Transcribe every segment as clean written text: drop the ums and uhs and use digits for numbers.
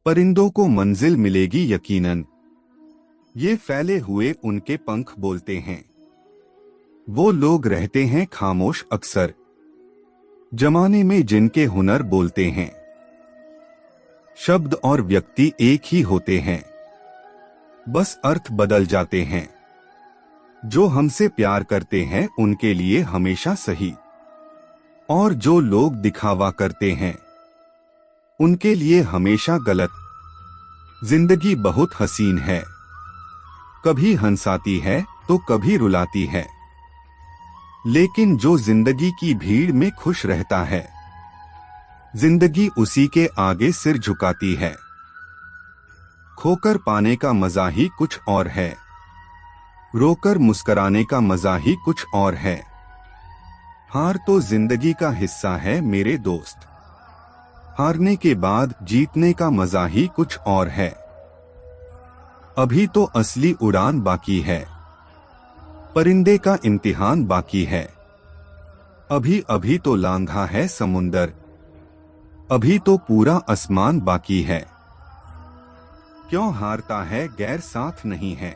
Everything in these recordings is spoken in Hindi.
परिंदों को मंजिल मिलेगी यकीनन, ये फैले हुए उनके पंख बोलते हैं। वो लोग रहते हैं खामोश अक्सर, जमाने में जिनके हुनर बोलते हैं। शब्द और व्यक्ति एक ही होते हैं, बस अर्थ बदल जाते हैं। जो हमसे प्यार करते हैं उनके लिए हमेशा सही, और जो लोग दिखावा करते हैं उनके लिए हमेशा गलत। जिंदगी बहुत हसीन है, कभी हंसाती है तो कभी रुलाती है, लेकिन जो जिंदगी की भीड़ में खुश रहता है, जिंदगी उसी के आगे सिर झुकाती है। खोकर पाने का मजा ही कुछ और है, रोकर मुस्कुराने का मजा ही कुछ और है। हार तो जिंदगी का हिस्सा है मेरे दोस्त, हारने के बाद जीतने का मजा ही कुछ और है। अभी तो असली उड़ान बाकी है, परिंदे का इम्तिहान बाकी है। अभी अभी तो लांघा है समुंदर, अभी तो पूरा आसमान बाकी है। क्यों हारता है गैर साथ नहीं है,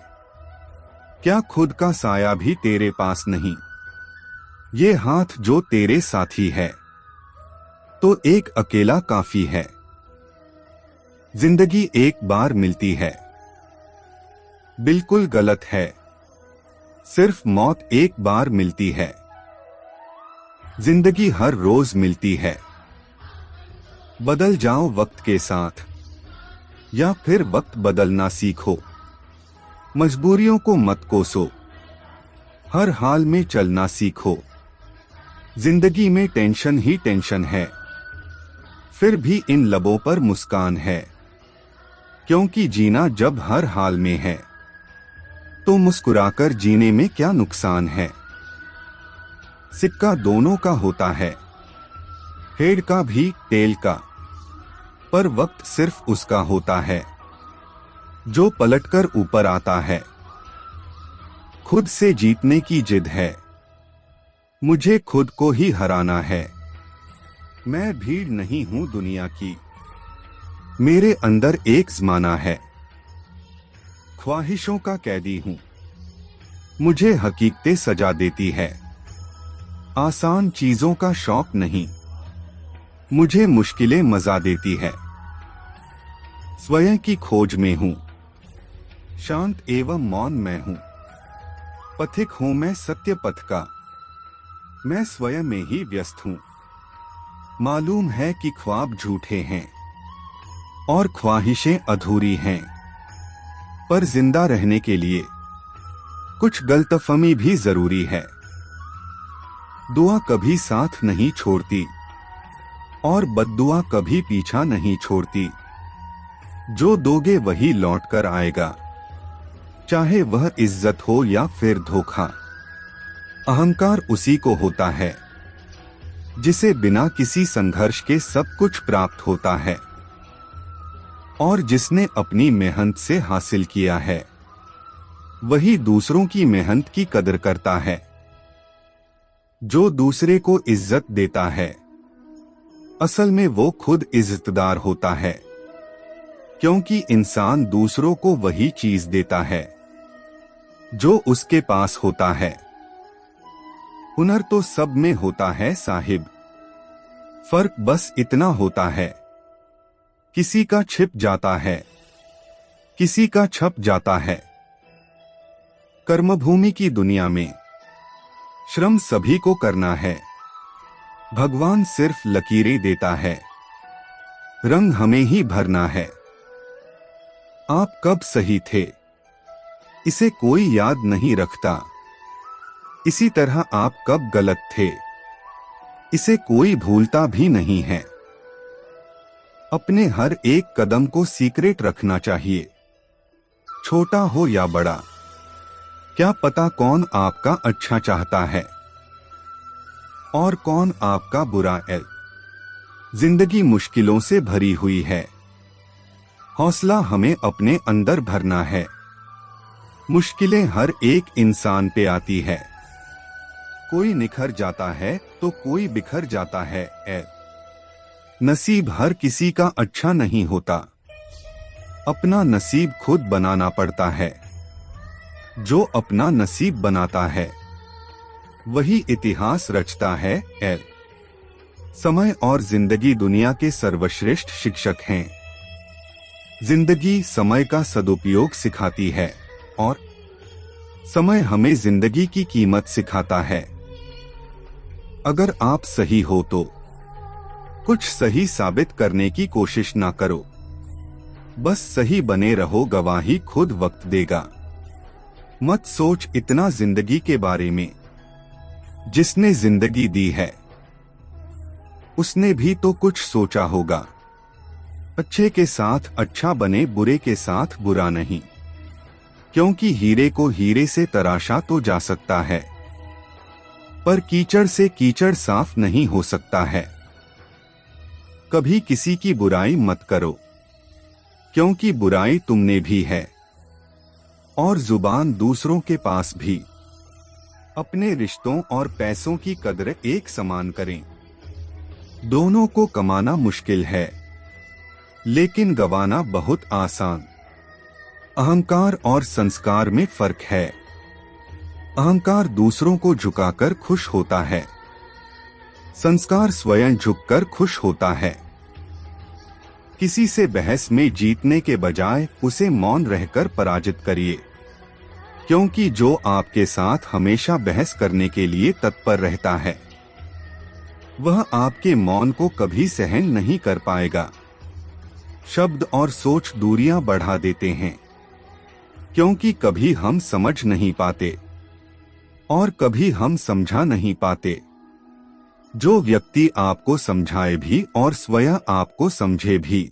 क्या खुद का साया भी तेरे पास नहीं। ये हाथ जो तेरे साथी है तो एक अकेला काफी है। जिंदगी एक बार मिलती है, बिल्कुल गलत है, सिर्फ मौत एक बार मिलती है। जिंदगी हर रोज मिलती है, बदल जाओ वक्त के साथ या फिर वक्त बदलना सीखो। मजबूरियों को मत कोसो, हर हाल में चलना सीखो। जिंदगी में टेंशन ही टेंशन है, फिर भी इन लबों पर मुस्कान है। क्योंकि जीना जब हर हाल में है तो मुस्कुराकर जीने में क्या नुकसान है। सिक्का दोनों का होता है, हेड का भी टेल का, पर वक्त सिर्फ उसका होता है जो पलटकर ऊपर आता है। खुद से जीतने की जिद है, मुझे खुद को ही हराना है। मैं भीड़ नहीं हूं दुनिया की, मेरे अंदर एक ज़माना है। ख्वाहिशों का कैदी हूं, मुझे हकीकतें सजा देती है। आसान चीजों का शौक नहीं, मुझे मुश्किलें मजा देती है। स्वयं की खोज में हूं, शांत एवं मौन मैं हूं। पथिक हूं मैं सत्य पथ का, मैं स्वयं में ही व्यस्त हूं। मालूम है कि ख्वाब झूठे हैं और ख्वाहिशें अधूरी हैं, पर जिंदा रहने के लिए कुछ गलतफहमी भी जरूरी है। दुआ कभी साथ नहीं छोड़ती और बद्दुआ कभी पीछा नहीं छोड़ती। जो दोगे वही लौट कर आएगा, चाहे वह इज्जत हो या फिर धोखा। अहंकार उसी को होता है जिसे बिना किसी संघर्ष के सब कुछ प्राप्त होता है, और जिसने अपनी मेहनत से हासिल किया है वही दूसरों की मेहनत की कदर करता है। जो दूसरे को इज्जत देता है असल में वो खुद इज्जतदार होता है, क्योंकि इंसान दूसरों को वही चीज देता है जो उसके पास होता है। हुनर तो सब में होता है साहिब, फर्क बस इतना होता है किसी का छिप जाता है, किसी का छप जाता है। कर्मभूमि की दुनिया में श्रम सभी को करना है, भगवान सिर्फ लकीरें देता है, रंग हमें ही भरना है। आप कब सही थे इसे कोई याद नहीं रखता, इसी तरह आप कब गलत थे इसे कोई भूलता भी नहीं है। अपने हर एक कदम को सीक्रेट रखना चाहिए, छोटा हो या बड़ा। क्या पता कौन आपका अच्छा चाहता है और कौन आपका बुरा है। जिंदगी मुश्किलों से भरी हुई है, हौसला हमें अपने अंदर भरना है। मुश्किलें हर एक इंसान पे आती है, कोई निखर जाता है तो कोई बिखर जाता है। नसीब हर किसी का अच्छा नहीं होता, अपना नसीब खुद बनाना पड़ता है। जो अपना नसीब बनाता है वही इतिहास रचता है। समय और जिंदगी दुनिया के सर्वश्रेष्ठ शिक्षक हैं। जिंदगी समय का सदुपयोग सिखाती है और समय हमें जिंदगी की कीमत सिखाता है। अगर आप सही हो तो कुछ सही साबित करने की कोशिश ना करो, बस सही बने रहो, गवाही खुद वक्त देगा। मत सोच इतना जिंदगी के बारे में, जिसने जिंदगी दी है उसने भी तो कुछ सोचा होगा। अच्छे के साथ अच्छा बने, बुरे के साथ बुरा नहीं, क्योंकि हीरे को हीरे से तराशा तो जा सकता है, पर कीचड़ से कीचड़ साफ नहीं हो सकता है। कभी किसी की बुराई मत करो, क्योंकि बुराई तुमने भी है और जुबान दूसरों के पास भी। अपने रिश्तों और पैसों की कदर एक समान करें। दोनों को कमाना मुश्किल है, लेकिन गंवाना बहुत आसान। अहंकार और संस्कार में फर्क है। अहंकार दूसरों को झुकाकर खुश होता है, संस्कार स्वयं झुककर खुश होता है। किसी से बहस में जीतने के बजाय उसे मौन रहकर पराजित करिए, क्योंकि जो आपके साथ हमेशा बहस करने के लिए तत्पर रहता है वह आपके मौन को कभी सहन नहीं कर पाएगा। शब्द और सोच दूरियां बढ़ा देते हैं, क्योंकि कभी हम समझ नहीं पाते और कभी हम समझा नहीं पाते। जो व्यक्ति आपको समझाए भी और स्वयं आपको समझे भी,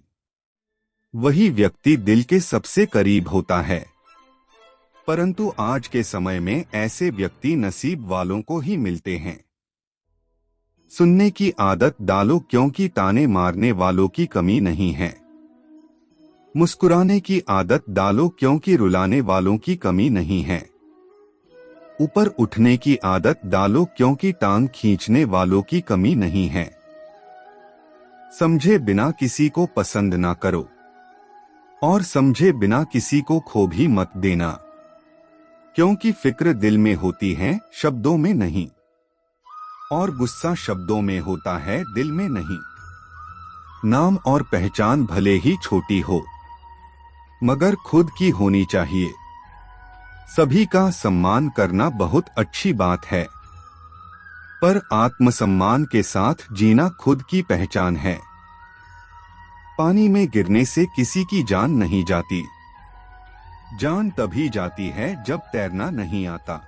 वही व्यक्ति दिल के सबसे करीब होता है। परंतु आज के समय में ऐसे व्यक्ति नसीब वालों को ही मिलते हैं। सुनने की आदत डालो, क्योंकि ताने मारने वालों की कमी नहीं है। मुस्कुराने की आदत डालो, क्योंकि रुलाने वालों की कमी नहीं है। ऊपर उठने की आदत डालो, क्योंकि टांग खींचने वालों की कमी नहीं है। समझे बिना किसी को पसंद ना करो और समझे बिना किसी को खो भी मत देना, क्योंकि फिक्र दिल में होती है, शब्दों में नहीं, और गुस्सा शब्दों में होता है, दिल में नहीं। नाम और पहचान भले ही छोटी हो, मगर खुद की होनी चाहिए। सभी का सम्मान करना बहुत अच्छी बात है, पर आत्मसम्मान के साथ जीना खुद की पहचान है। पानी में गिरने से किसी की जान नहीं जाती। जान तभी जाती है जब तैरना नहीं आता।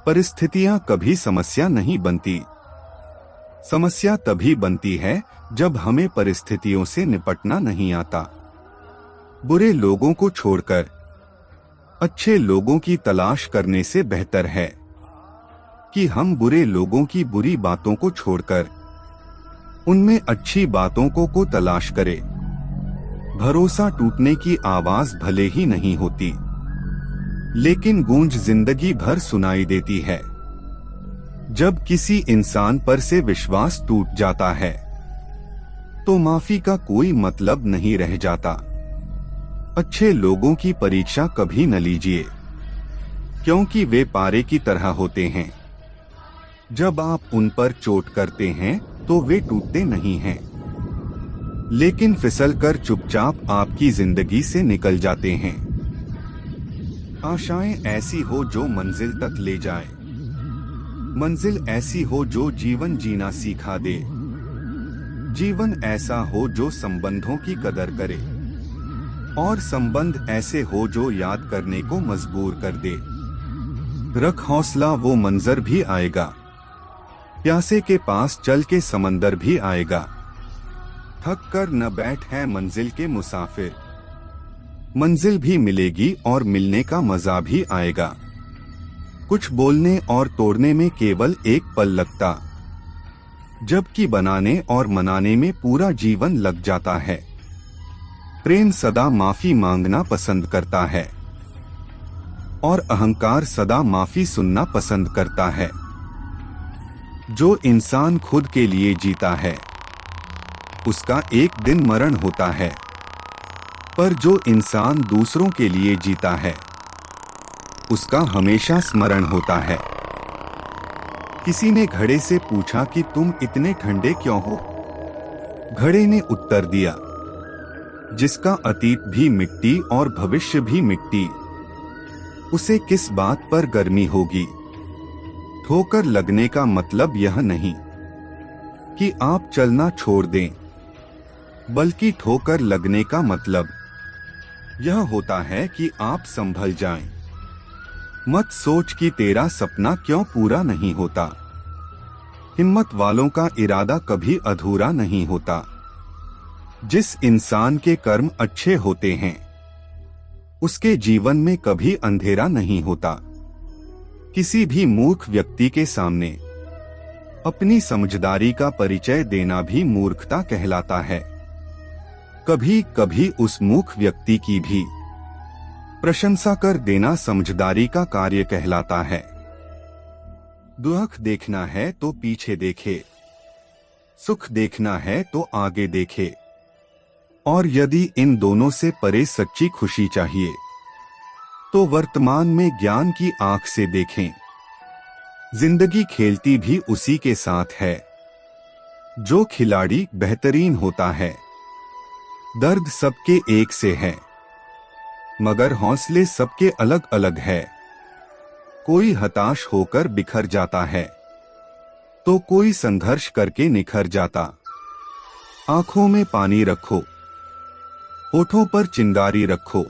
परिस्थितियां कभी समस्या नहीं बनती। समस्या तभी बनती है जब हमें परिस्थितियों से निपटना नहीं आता। बुरे लोगों को छोड़कर अच्छे लोगों की तलाश करने से बेहतर है कि हम बुरे लोगों की बुरी बातों को छोड़कर उनमें अच्छी बातों को तलाश करें। भरोसा टूटने की आवाज भले ही नहीं होती, लेकिन गूंज जिंदगी भर सुनाई देती है। जब किसी इंसान पर से विश्वास टूट जाता है तो माफी का कोई मतलब नहीं रह जाता। अच्छे लोगों की परीक्षा कभी न लीजिए, क्योंकि वे पारे की तरह होते हैं। जब आप उन पर चोट करते हैं तो वे टूटते नहीं हैं, लेकिन फिसलकर चुपचाप आपकी जिंदगी से निकल जाते हैं। आशाएं ऐसी हो जो मंजिल तक ले जाए, मंजिल ऐसी हो जो जीवन जीना सिखा दे, जीवन ऐसा हो जो संबंधों की कदर करे, और संबंध ऐसे हो जो याद करने को मजबूर कर दे। रख हौसला, वो मंजर भी आएगा। प्यासे के पास चल के समंदर भी आएगा। थक कर न बैठ है मंजिल के मुसाफिर, मंजिल भी मिलेगी और मिलने का मजा भी आएगा। कुछ बोलने और तोड़ने में केवल एक पल लगता, जबकि बनाने और मनाने में पूरा जीवन लग जाता है। प्रेम सदा माफी मांगना पसंद करता है और अहंकार सदा माफी सुनना पसंद करता है। जो इंसान खुद के लिए जीता है उसका एक दिन मरण होता है, पर जो इंसान दूसरों के लिए जीता है उसका हमेशा स्मरण होता है। किसी ने घड़े से पूछा कि तुम इतने ठंडे क्यों हो? घड़े ने उत्तर दिया, जिसका अतीत भी मिट्टी और भविष्य भी मिट्टी, उसे किस बात पर गर्मी होगी? ठोकर लगने का मतलब यह नहीं कि आप चलना छोड़ दें, बल्कि ठोकर लगने का मतलब यह होता है कि आप संभल जाएं। मत सोच कि तेरा सपना क्यों पूरा नहीं होता। हिम्मत वालों का इरादा कभी अधूरा नहीं होता। जिस इंसान के कर्म अच्छे होते हैं उसके जीवन में कभी अंधेरा नहीं होता। किसी भी मूर्ख व्यक्ति के सामने अपनी समझदारी का परिचय देना भी मूर्खता कहलाता है। कभी कभी उस मूर्ख व्यक्ति की भी प्रशंसा कर देना समझदारी का कार्य कहलाता है। दुख देखना है तो पीछे देखे, सुख देखना है तो आगे देखे, और यदि इन दोनों से परे सच्ची खुशी चाहिए तो वर्तमान में ज्ञान की आंख से देखें। जिंदगी खेलती भी उसी के साथ है। जो खिलाड़ी बेहतरीन होता है, दर्द सबके एक से है, मगर हौसले सबके अलग अलग है। कोई हताश होकर बिखर जाता है तो कोई संघर्ष करके निखर जाता। आंखों में पानी रखो, होठों पर चिंगारी रखो।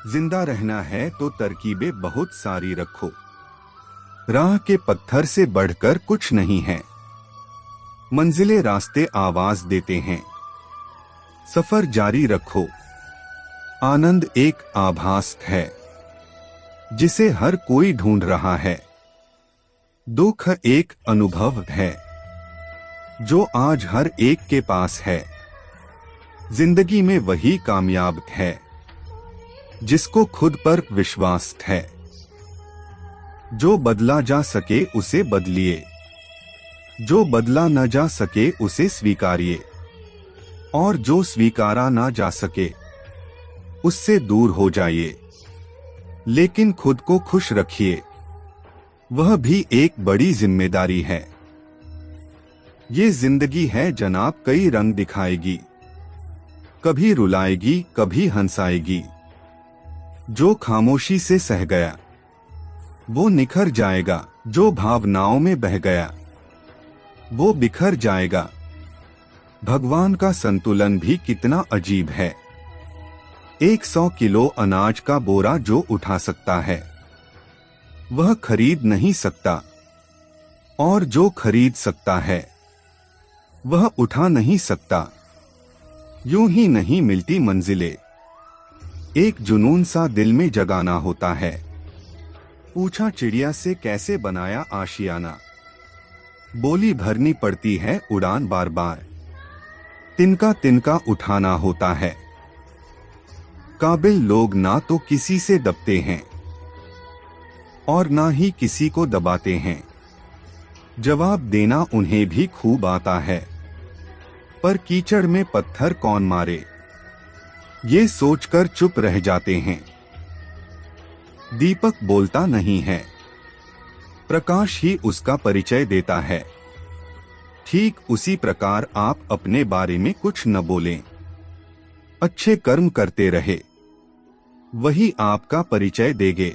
जिंदा रहना है तो तरकीबें बहुत सारी रखो। राह के पत्थर से बढ़कर कुछ नहीं है। मंजिलें रास्ते आवाज देते हैं। सफर जारी रखो। आनंद एक आभास है जिसे हर कोई ढूंढ रहा है। दुख एक अनुभव है जो आज हर एक के पास है। जिंदगी में वही कामयाब है जिसको खुद पर विश्वास है। जो बदला जा सके उसे बदलिए, जो बदला न जा सके उसे स्वीकारिए, और जो स्वीकारा ना जा सके उससे दूर हो जाइए। लेकिन खुद को खुश रखिए, वह भी एक बड़ी जिम्मेदारी है। ये जिंदगी है जनाब, कई रंग दिखाएगी, कभी रुलाएगी कभी हंसाएगी। जो खामोशी से सह गया वो निखर जाएगा, जो भावनाओं में बह गया वो बिखर जाएगा। भगवान का संतुलन भी कितना अजीब है। 100 किलो अनाज का बोरा जो उठा सकता है वह खरीद नहीं सकता, और जो खरीद सकता है वह उठा नहीं सकता। यूं ही नहीं मिलती मंजिलें, एक जुनून सा दिल में जगाना होता है। पूछा चिड़िया से कैसे बनाया आशियाना, बोली भरनी पड़ती है उड़ान बार बार। तिनका तिनका उठाना होता है। काबिल लोग ना तो किसी से दबते हैं और ना ही किसी को दबाते हैं। जवाब देना उन्हें भी खूब आता है, पर कीचड़ में पत्थर कौन मारे ये सोचकर चुप रह जाते हैं। दीपक बोलता नहीं है, प्रकाश ही उसका परिचय देता है। ठीक उसी प्रकार आप अपने बारे में कुछ न बोलें, अच्छे कर्म करते रहे, वही आपका परिचय देंगे।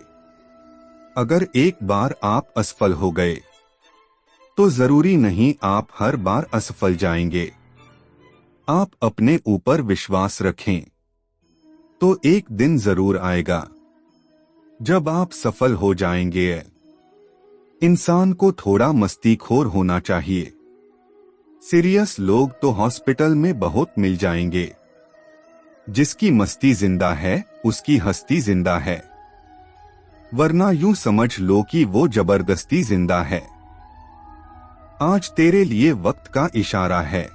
अगर एक बार आप असफल हो गए तो जरूरी नहीं आप हर बार असफल जाएंगे। आप अपने ऊपर विश्वास रखें तो एक दिन जरूर आएगा जब आप सफल हो जाएंगे। इंसान को थोड़ा मस्तीखोर होना चाहिए। सीरियस लोग तो हॉस्पिटल में बहुत मिल जाएंगे। जिसकी मस्ती जिंदा है उसकी हस्ती जिंदा है, वरना यूं समझ लो कि वो जबरदस्ती जिंदा है। आज तेरे लिए वक्त का इशारा है,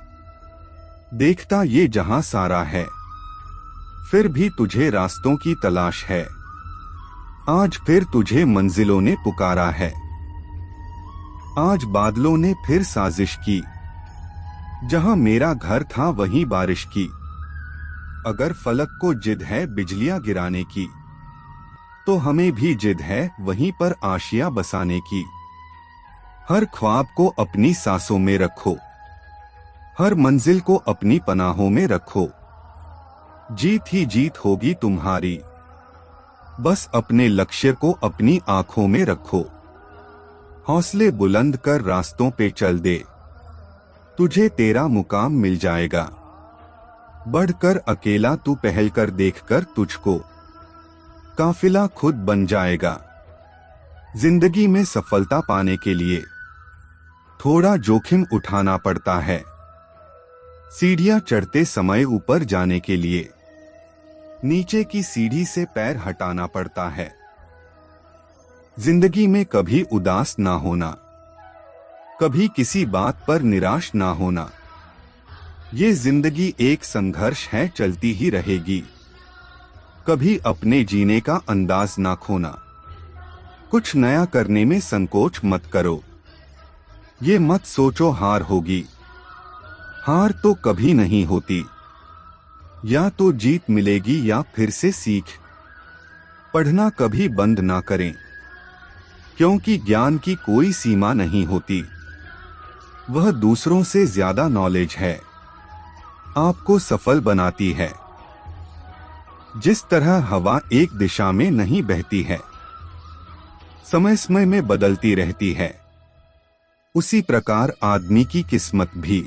देखता ये जहां सारा है, फिर भी तुझे रास्तों की तलाश है। आज फिर तुझे मंजिलों ने पुकारा है। आज बादलों ने फिर साजिश की, जहां मेरा घर था वहीं बारिश की। अगर फलक को जिद है बिजलियां गिराने की, तो हमें भी जिद है वहीं पर आशियां बसाने की। हर ख्वाब को अपनी सांसों में रखो, हर मंजिल को अपनी पनाहों में रखो। जीत ही जीत होगी तुम्हारी, बस अपने लक्ष्य को अपनी आंखों में रखो। हौसले बुलंद कर रास्तों पे चल दे, तुझे तेरा मुकाम मिल जाएगा। बढ़कर अकेला तू पहल कर देखकर तुझको काफिला खुद बन जाएगा। जिंदगी में सफलता पाने के लिए थोड़ा जोखिम उठाना पड़ता है। सीढ़ियां चढ़ते समय ऊपर जाने के लिए नीचे की सीढ़ी से पैर हटाना पड़ता है। जिंदगी में कभी उदास ना होना, कभी किसी बात पर निराश ना होना। ये जिंदगी एक संघर्ष है, चलती ही रहेगी। कभी अपने जीने का अंदाज ना खोना, कुछ नया करने में संकोच मत करो। ये मत सोचो हार होगी, हार तो कभी नहीं होती। या तो जीत मिलेगी या फिर से सीख। पढ़ना कभी बंद ना करें, क्योंकि ज्ञान की कोई सीमा नहीं होती। वह दूसरों से ज्यादा नॉलेज है, आपको सफल बनाती है। जिस तरह हवा एक दिशा में नहीं बहती है, समय समय में बदलती रहती है, उसी प्रकार आदमी की किस्मत भी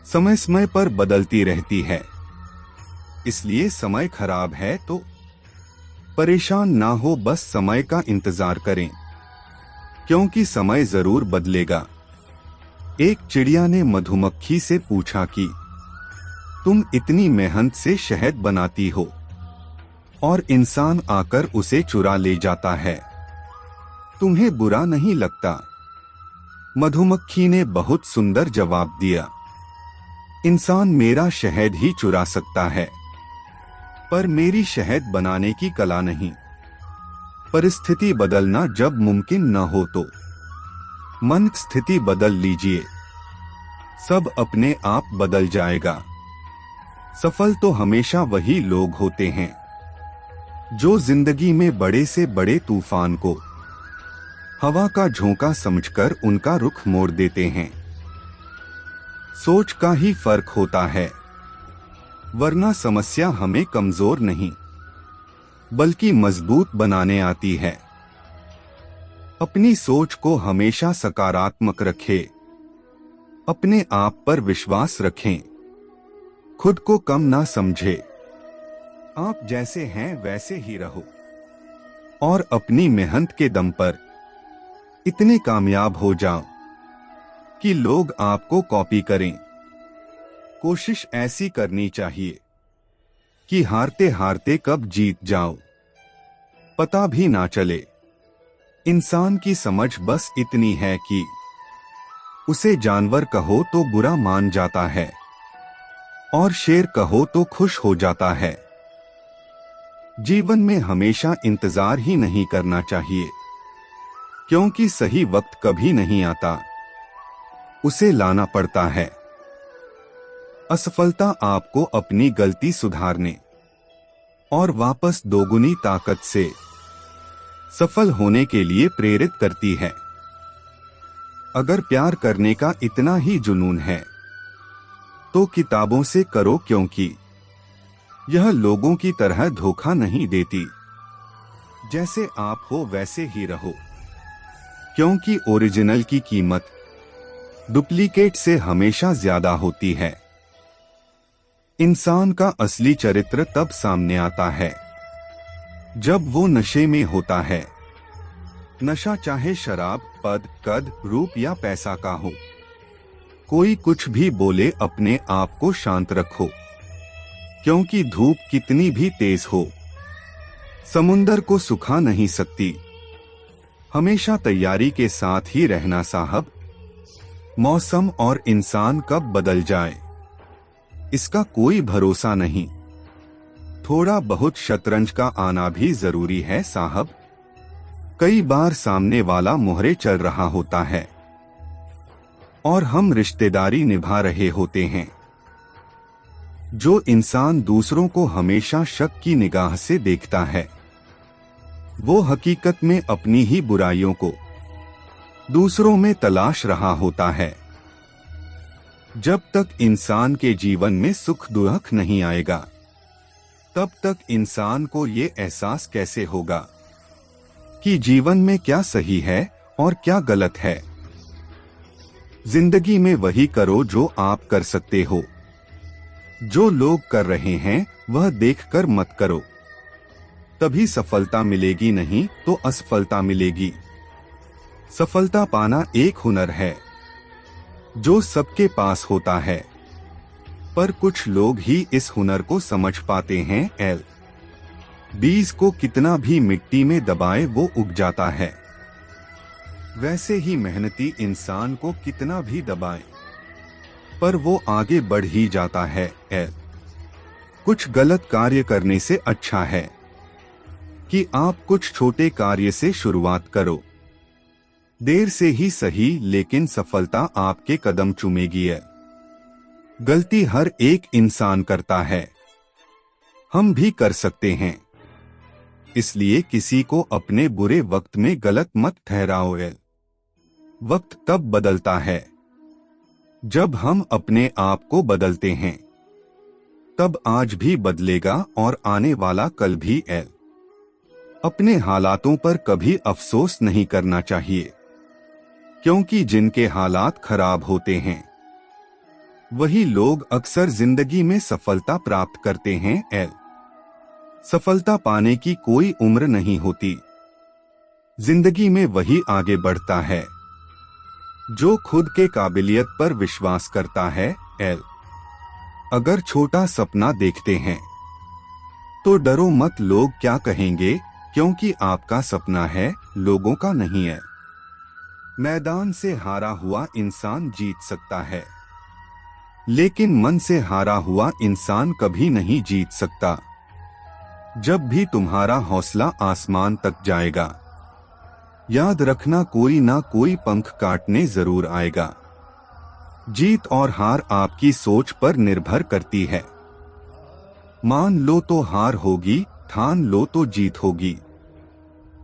समय समय पर बदलती रहती है। इसलिए समय खराब है तो परेशान ना हो, बस समय का इंतजार करें, क्योंकि समय जरूर बदलेगा। एक चिड़िया ने मधुमक्खी से पूछा कि तुम इतनी मेहनत से शहद बनाती हो और इंसान आकर उसे चुरा ले जाता है, तुम्हें बुरा नहीं लगता? मधुमक्खी ने बहुत सुंदर जवाब दिया, इंसान मेरा शहद ही चुरा सकता है, पर मेरी शहद बनाने की कला नहीं। परिस्थिति बदलना जब मुमकिन न हो तो मन स्थिति बदल लीजिए, सब अपने आप बदल जाएगा। सफल तो हमेशा वही लोग होते हैं जो जिंदगी में बड़े से बड़े तूफान को हवा का झोंका समझकर उनका रुख मोड़ देते हैं। सोच का ही फर्क होता है, वरना समस्या हमें कमजोर नहीं बल्कि मजबूत बनाने आती है। अपनी सोच को हमेशा सकारात्मक रखें, अपने आप पर विश्वास रखें, खुद को कम ना समझे। आप जैसे हैं वैसे ही रहो और अपनी मेहनत के दम पर इतने कामयाब हो जाओ कि लोग आपको कॉपी करें। कोशिश ऐसी करनी चाहिए कि हारते हारते कब जीत जाओ पता भी ना चले। इंसान की समझ बस इतनी है कि उसे जानवर कहो तो बुरा मान जाता है और शेर कहो तो खुश हो जाता है। जीवन में हमेशा इंतजार ही नहीं करना चाहिए, क्योंकि सही वक्त कभी नहीं आता, उसे लाना पड़ता है। असफलता आपको अपनी गलती सुधारने और वापस दोगुनी ताकत से सफल होने के लिए प्रेरित करती है। अगर प्यार करने का इतना ही जुनून है तो किताबों से करो, क्योंकि यह लोगों की तरह धोखा नहीं देती। जैसे आप हो वैसे ही रहो, क्योंकि ओरिजिनल की कीमत डुप्लीकेट से हमेशा ज्यादा होती है। इंसान का असली चरित्र तब सामने आता है जब वो नशे में होता है। नशा चाहे शराब, पद, कद, रूप या पैसा का हो। कोई कुछ भी बोले, अपने आप को शांत रखो, क्योंकि धूप कितनी भी तेज हो समुंदर को सुखा नहीं सकती। हमेशा तैयारी के साथ ही रहना साहब, मौसम और इंसान कब बदल जाए इसका कोई भरोसा नहीं। थोड़ा बहुत शतरंज का आना भी जरूरी है साहब, कई बार सामने वाला मोहरे चल रहा होता है और हम रिश्तेदारी निभा रहे होते हैं। जो इंसान दूसरों को हमेशा शक की निगाह से देखता है, वो हकीकत में अपनी ही बुराइयों को दूसरों में तलाश रहा होता है। जब तक इंसान के जीवन में सुख दुख नहीं आएगा, तब तक इंसान को ये एहसास कैसे होगा कि जीवन में क्या सही है और क्या गलत है। जिंदगी में वही करो जो आप कर सकते हो। जो लोग कर रहे हैं वह देखकर मत करो, तभी सफलता मिलेगी, नहीं तो असफलता मिलेगी। सफलता पाना एक हुनर है जो सबके पास होता है, पर कुछ लोग ही इस हुनर को समझ पाते हैं। बीज को कितना भी मिट्टी में दबाए वो उग जाता है, वैसे ही मेहनती इंसान को कितना भी दबाए पर वो आगे बढ़ ही जाता है। कुछ गलत कार्य करने से अच्छा है कि आप कुछ छोटे कार्य से शुरुआत करो। देर से ही सही, लेकिन सफलता आपके कदम चूमेगी। गलती हर एक इंसान करता है, हम भी कर सकते हैं, इसलिए किसी को अपने बुरे वक्त में गलत मत ठहराओ। वक्त तब बदलता है जब हम अपने आप को बदलते हैं, तब आज भी बदलेगा और आने वाला कल भी। अपने हालातों पर कभी अफसोस नहीं करना चाहिए, क्योंकि जिनके हालात खराब होते हैं वही लोग अक्सर जिंदगी में सफलता प्राप्त करते हैं। सफलता पाने की कोई उम्र नहीं होती, जिंदगी में वही आगे बढ़ता है जो खुद के काबिलियत पर विश्वास करता है। अगर छोटा सपना देखते हैं तो डरो मत लोग क्या कहेंगे, क्योंकि आपका सपना है, लोगों का नहीं है। मैदान से हारा हुआ इंसान जीत सकता है, लेकिन मन से हारा हुआ इंसान कभी नहीं जीत सकता। जब भी तुम्हारा हौसला आसमान तक जाएगा, याद रखना कोई ना कोई पंख काटने जरूर आएगा। जीत और हार आपकी सोच पर निर्भर करती है। मान लो तो हार होगी, ठान लो तो जीत होगी।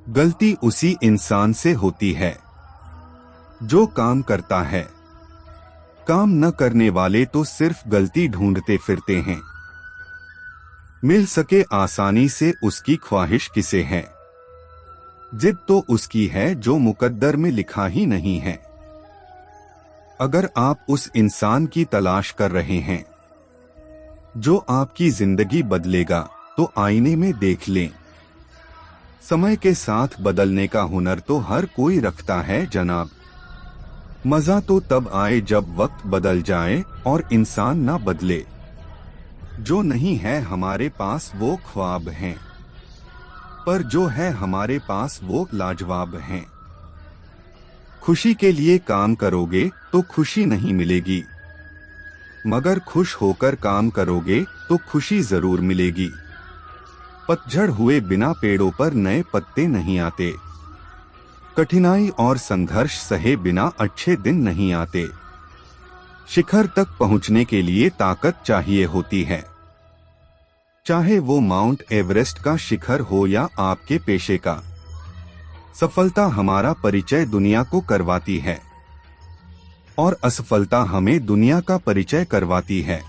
गलती उसी इंसान से होती है जो काम करता है, काम न करने वाले तो सिर्फ गलती ढूंढते फिरते हैं। मिल सके आसानी से उसकी ख्वाहिश किसे है, जिद तो उसकी है जो मुकद्दर में लिखा ही नहीं है। अगर आप उस इंसान की तलाश कर रहे हैं जो आपकी जिंदगी बदलेगा, तो आईने में देख लें। समय के साथ बदलने का हुनर तो हर कोई रखता है जनाब। मजा तो तब आए जब वक्त बदल जाए और इंसान ना बदले। जो नहीं है हमारे पास वो ख्वाब हैं, पर जो है हमारे पास वो लाजवाब हैं। खुशी के लिए काम करोगे तो खुशी नहीं मिलेगी, मगर खुश होकर काम करोगे तो खुशी जरूर मिलेगी। पतझड़ हुए बिना पेड़ों पर नए पत्ते नहीं आते, कठिनाई और संघर्ष सहे बिना अच्छे दिन नहीं आते। शिखर तक पहुंचने के लिए ताकत चाहिए होती है, चाहे वो माउंट एवरेस्ट का शिखर हो या आपके पेशे का। सफलता हमारा परिचय दुनिया को करवाती है और असफलता हमें दुनिया का परिचय करवाती है।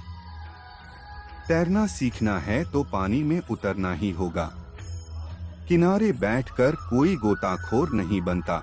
तैरना सीखना है तो पानी में उतरना ही होगा। किनारे बैठकर कोई गोताखोर नहीं बनता।